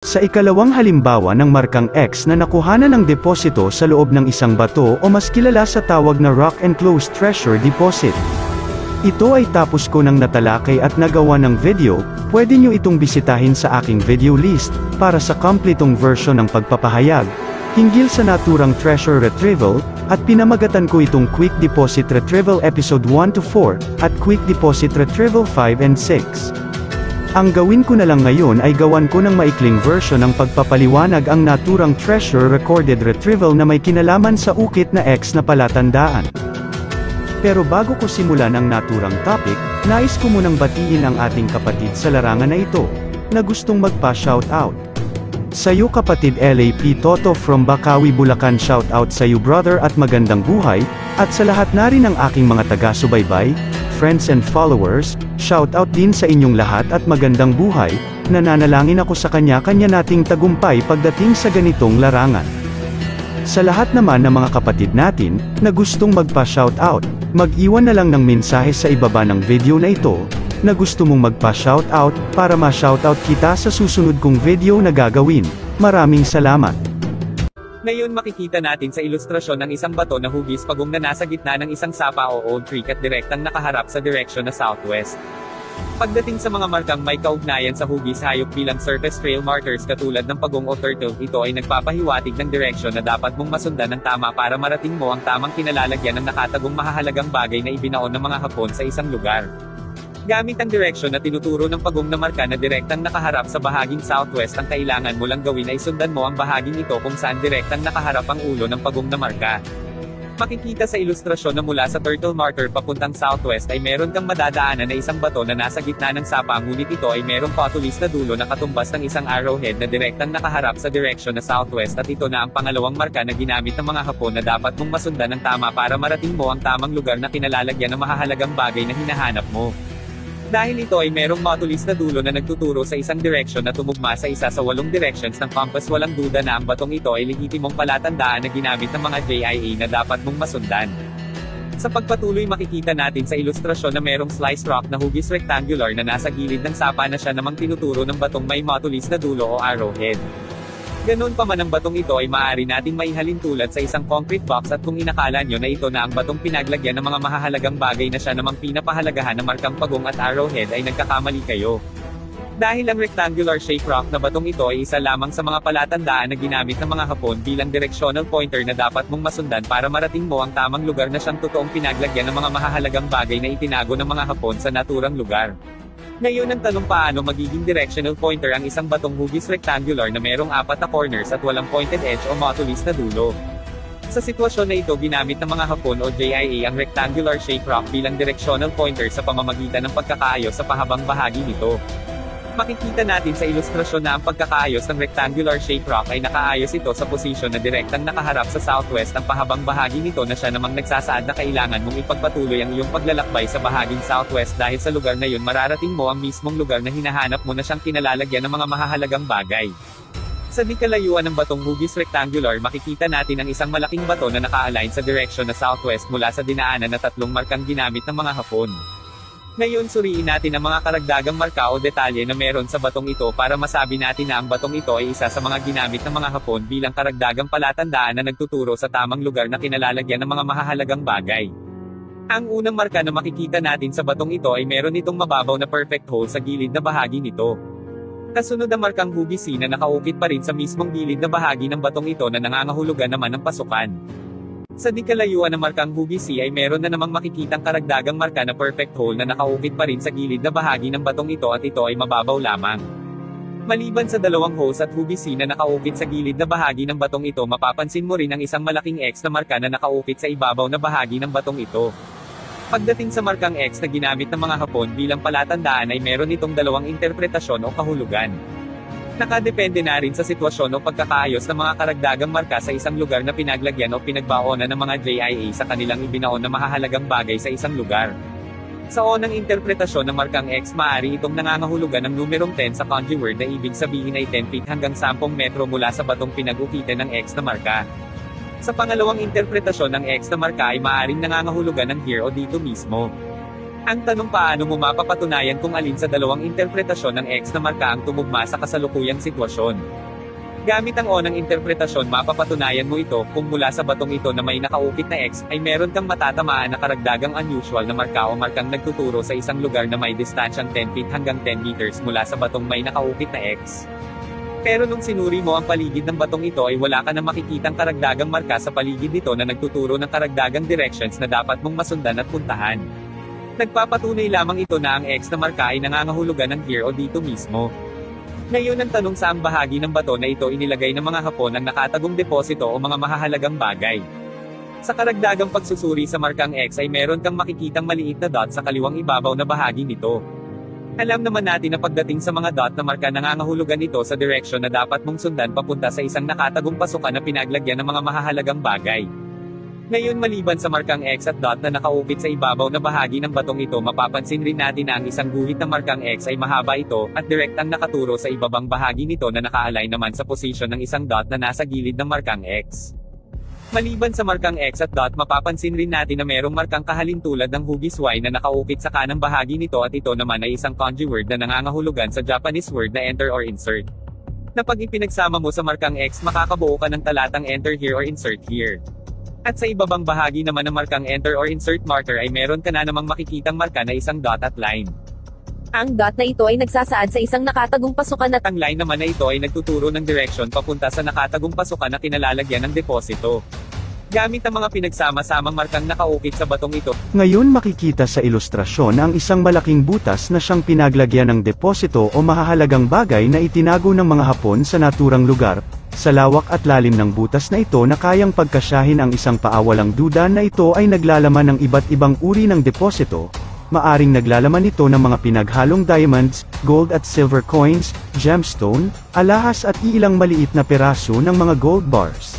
Sa ikalawang halimbawa ng markang X na nakuhanan ng deposito sa loob ng isang bato o mas kilala sa tawag na Rock Enclosed Treasure Deposit. Ito ay tapos ko nang natalakay at nagawa ng video, pwede nyo itong bisitahin sa aking video list, para sa kompletong version ng pagpapahayag, hinggil sa naturang treasure retrieval, at pinamagatan ko itong Quick Deposit Retrieval Episode 1 to 4, at Quick Deposit Retrieval 5 and 6. Ang gawin ko na lang ngayon ay gawan ko ng maikling version ng pagpapaliwanag ang naturang treasure recorded retrieval na may kinalaman sa ukit na X na palatandaan. Pero bago ko simulan ang naturang topic, nais ko munang batiin ang ating kapatid sa larangan na ito, na gustong magpa-shoutout. Sa'yo kapatid LAP Toto from Bakawi Bulacan, shoutout sa'yo brother at magandang buhay, at sa lahat na rin ng aking mga taga-subaybay, friends and followers, shoutout din sa inyong lahat at magandang buhay, nananalangin ako sa kanya-kanya nating tagumpay pagdating sa ganitong larangan. Sa lahat naman ng mga kapatid natin, na gustong magpa-shoutout, mag-iwan na lang ng mensahe sa ibaba ng video na ito, na gusto mong magpa-shoutout, para ma-shoutout kita sa susunod kong video na gagawin. Maraming salamat. Ngayon makikita natin sa ilustrasyon ng isang bato na hugis pagong na nasa gitna ng isang sapa o old creek at direktang nakaharap sa direksyon na southwest. Pagdating sa mga markang may kaugnayan sa hugis hayop bilang surface trail markers katulad ng pagong o turtle, ito ay nagpapahiwatig ng direksyon na dapat mong masundan ng tama para marating mo ang tamang kinalalagyan ng nakatagong mahahalagang bagay na ibinaon ng mga Hapon sa isang lugar. Gamit ang direksyon na tinuturo ng pagong na marka na direktang nakaharap sa bahaging southwest, ang kailangan mo lang gawin ay sundan mo ang bahaging ito kung saan direktang nakaharap ang ulo ng pagong na marka. Makikita sa ilustrasyon na mula sa turtle marker papuntang southwest ay meron kang madadaanan na isang bato na nasa gitna ng sapa, ngunit ito ay merong patulis na dulo na katumbas ng isang arrowhead na direktang nakaharap sa direksyon na southwest, at ito na ang pangalawang marka na ginamit ng mga Hapon na dapat mong masundan ng tama para marating mo ang tamang lugar na kinalalagyan ng mahahalagang bagay na hinahanap mo. Dahil ito ay merong matulis na dulo na nagtuturo sa isang direksyon na tumugma sa isa sa 8 directions ng compass, walang duda na ang batong ito ay lehitimong palatandaan na ginamit ng mga JIA na dapat mong masundan. Sa pagpatuloy makikita natin sa ilustrasyon na merong sliced rock na hugis rectangular na nasa gilid ng sapa na siya namang tinuturo ng batong may matulis na dulo o arrowhead. Ganoon pa man ang batong ito ay maaari nating maihalin tulad sa isang concrete box, at kung inakala nyo na ito na ang batong pinaglagyan ng mga mahahalagang bagay na siya namang pinapahalagahan na markang pagong at arrowhead, ay nagkakamali kayo. Dahil ang rectangular shape rock na batong ito ay isa lamang sa mga palatandaan na ginamit ng mga Hapon bilang directional pointer na dapat mong masundan para marating mo ang tamang lugar na siyang totoong pinaglagyan ng mga mahahalagang bagay na itinago ng mga Hapon sa naturang lugar. Ngayon ang tanong, paano magiging directional pointer ang isang batong hugis rectangular na merong 4 na corners at walang pointed edge o matulis na dulo? Sa sitwasyon na ito, ginamit ng mga Hapon o JIA ang rectangular shape rock bilang directional pointer sa pamamagitan ng pagkakaayos sa pahabang bahagi nito. Makikita natin sa ilustrasyon na ang pagkakaayos ng rectangular shape rock ay nakaayos ito sa posisyon na direktang nakaharap sa southwest. Ang pahabang bahagi nito na siya namang nagsasaad na kailangan mong ipagpatuloy ang iyong paglalakbay sa bahaging southwest, dahil sa lugar na yun mararating mo ang mismong lugar na hinahanap mo na siyang kinalalagyan ng mga mahahalagang bagay. Sa di kalayuan ng batong hugis rectangular, makikita natin ang isang malaking bato na naka-align sa direksyon na southwest mula sa dinaanan na 3 markang ginamit ng mga Hapon. Ngayon suriin natin ang mga karagdagang marka o detalye na meron sa batong ito para masabi natin na ang batong ito ay isa sa mga ginamit ng mga Hapon bilang karagdagang palatandaan na nagtuturo sa tamang lugar na kinalalagyan ng mga mahahalagang bagay. Ang unang marka na makikita natin sa batong ito ay meron itong mababaw na perfect hole sa gilid na bahagi nito. Kasunod ang markang hugis C na nakaukit pa rin sa mismong gilid na bahagi ng batong ito na nangangahulugan naman ng pasukan. Sa di kalayuan ng markang hugis C ay meron na namang makikitang karagdagang marka na perfect hole na nakaukit pa rin sa gilid na bahagi ng batong ito, at ito ay mababaw lamang. Maliban sa dalawang holes at hugis C na nakaukit sa gilid na bahagi ng batong ito, mapapansin mo rin ang isang malaking X na marka na nakaukit sa ibabaw na bahagi ng batong ito. Pagdating sa markang X na ginamit ng mga Hapon bilang palatandaan ay meron itong dalawang interpretasyon o kahulugan. Nakadepende na rin sa sitwasyon o pagkakaayos ng mga karagdagang marka sa isang lugar na pinaglagyan o pinagbaonan ng mga JIA sa kanilang ibinaon na mahahalagang bagay sa isang lugar. Sa unang interpretasyon ng markang X, maaari itong nangangahulugan ng numerong 10 sa kanji word na ibig sabihin ay 10 feet hanggang 10 metro mula sa batong pinag-ukitan ng X na marka. Sa pangalawang interpretasyon ng X na marka ay maaaring nangangahulugan ng here o dito mismo. Ang tanong, paano mo mapapatunayan kung alin sa dalawang interpretasyon ng X na marka ang tumugma sa kasalukuyang sitwasyon? Gamit ang onang interpretasyon, mapapatunayan mo ito, kung mula sa batong ito na may nakaukit na X, ay meron kang matatamaan na karagdagang unusual na marka o markang nagtuturo sa isang lugar na may distansyang 10 feet hanggang 10 meters mula sa batong may nakaukit na X. Pero nung sinuri mo ang paligid ng batong ito ay wala ka na makikitang karagdagang marka sa paligid nito na nagtuturo ng karagdagang directions na dapat mong masundan at puntahan. Nagpapatunay lamang ito na ang X na marka ay nangangahulugan ng here o dito mismo. Ngayon ang tanong, saang bahagi ng bato na ito inilagay ng mga Hapon ang nakatagong deposito o mga mahahalagang bagay? Sa karagdagang pagsusuri sa markang X ay meron kang makikitang maliit na dot sa kaliwang ibabaw na bahagi nito. Alam naman natin na pagdating sa mga dot na marka, nangangahulugan ito sa direksyon na dapat mong sundan papunta sa isang nakatagong pasukan na pinaglagyan ng mga mahahalagang bagay. Ngayon, maliban sa markang X at dot na nakaukit sa ibabaw na bahagi ng batong ito, mapapansin rin natin na ang isang guhit ng markang X ay mahaba ito, at direktang nakaturo sa ibabang bahagi nito na naka-align naman sa posisyon ng isang dot na nasa gilid ng markang X. Maliban sa markang X at dot, mapapansin rin natin na merong markang kahalintulad ng hugis Y na nakaukit sa kanang bahagi nito, at ito naman ay isang kanji word na nangangahulugan sa Japanese word na enter or insert. Na pag ipinagsama mo sa markang X, makakabuo ka ng talatang enter here or insert here. At sa ibabang bahagi naman ng markang enter or insert marker ay meron ka na namang makikitang marka na isang dot at line. Ang dot na ito ay nagsasaad sa isang nakatagong pasukan at Ang line naman na ito ay nagtuturo ng direction papunta sa nakatagong pasukan na kinalalagyan ng deposito. Gamit ang mga pinagsama-samang markang nakaukit sa batong ito, Ngayon makikita sa ilustrasyon ang isang malaking butas na siyang pinaglagyan ng deposito o mahahalagang bagay na itinago ng mga Hapon sa naturang lugar. Sa lawak at lalim ng butas na ito na kayang pagkasyahin ang isang paawalang duda na ito ay naglalaman ng iba't ibang uri ng deposito. Maaring naglalaman ito ng mga pinaghalong diamonds, gold at silver coins, gemstone, alahas at iilang maliit na peraso ng mga gold bars.